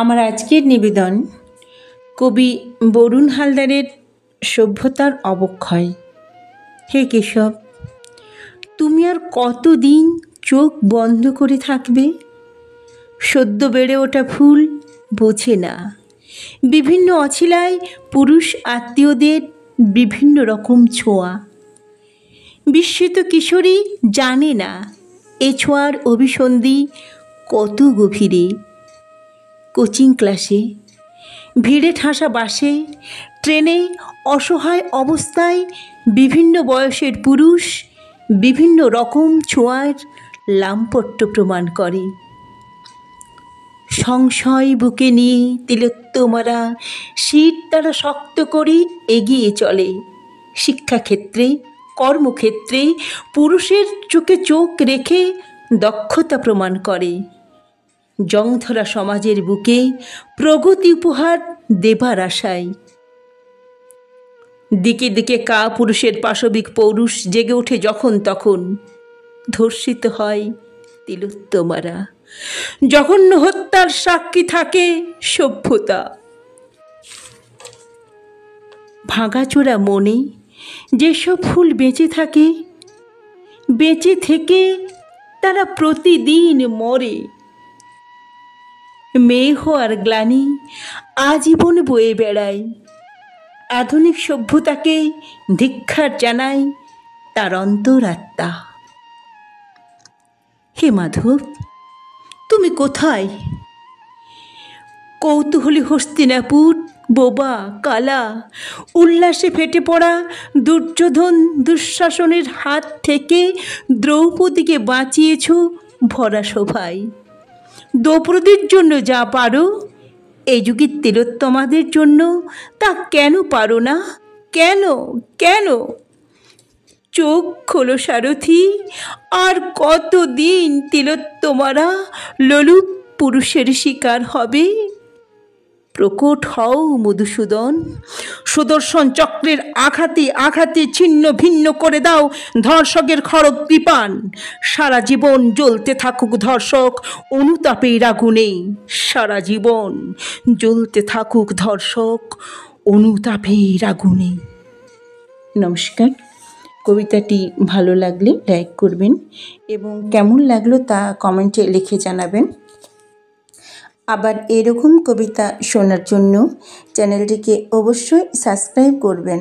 আমার আজকের নিবেদন কবি বরুণ হালদারের সভ্যতার অবক্ষয়। হে কেশব, তুমি আর কতদিন চোখ বন্ধ করে থাকবে? সদ্য বেড়ে ওঠা ফুল বোঝে না বিভিন্ন অছিলায় পুরুষ আত্মীয়দের বিভিন্ন রকম ছোঁয়া। বিস্মিত কিশোরী জানে না এ ছোঁয়ার অভিসন্ধি কত গভীরে। কোচিং ক্লাসে, ভিড়ে ঠাসা বাসে, ট্রেনে অসহায় অবস্থায় বিভিন্ন বয়সের পুরুষ বিভিন্ন রকম ছোঁয়ার লাম্পট্য প্রমাণ করে। সংশয় বুকে নিয়ে তিলোত্তমারা শির তারা শক্ত করে এগিয়ে চলে। শিক্ষাক্ষেত্রে, কর্মক্ষেত্রে পুরুষের চোখে চোখ রেখে দক্ষতা প্রমাণ করে। জংধরা সমাজের বুকে প্রগতি উপহার দেবার আশায় দিকে দিকে কা পুরুষের পাশবিক পৌরুষ জেগে ওঠে যখন তখন। ধর্ষিত হয় তিলোত্তমারা, জঘন্য হত্যার সাক্ষী থাকে সভ্যতা। ভাঙাচোরা মনে যেসব ফুল বেঁচে থাকে, বেঁচে থেকে তারা প্রতিদিন মরে। মেঘ আর গ্লানি আজীবন বয়ে বেড়ায়। আধুনিক সভ্যতাকে ধিক্কার জানায় তার অন্তরাত্মা। হে মাধব, তুমি কোথায়? কৌতূহলী হস্তিনাপুর বোবা কালা উল্লাসে ফেটে পড়া দুর্যোধন দুঃশাসনের হাত থেকে দ্রৌপদীকে বাঁচিয়েছ ভরা শোভায়। দ্রৌপদীর জন্য যা পারো এই যুগের তিলোত্তমাদের জন্য তা কেন পারো না? কেন কেন? চোখ খোলো সারথি, আর কতদিন তিলোত্তমারা লোলুপ পুরুষের শিকার হবে? প্রকট হও মধুসূদন, সুদর্শন চক্রের আঘাতে আঘাতে ছিন্ন ভিন্ন করে দাও ধর্ষকের খড়গ কৃপাণ। সারা জীবন জ্বলতে থাকুক ধর্ষক অনুতাপের আগুনে। সারা জীবন জ্বলতে থাকুক ধর্ষক অনুতাপের আগুনে। নমস্কার। কবিতাটি ভালো লাগলে লাইক করবেন এবং কেমন লাগলো তা কমেন্টে লিখে জানাবেন। আবার এরকম কবিতা শোনার জন্য চ্যানেলটিকে অবশ্যই সাবস্ক্রাইব করবেন।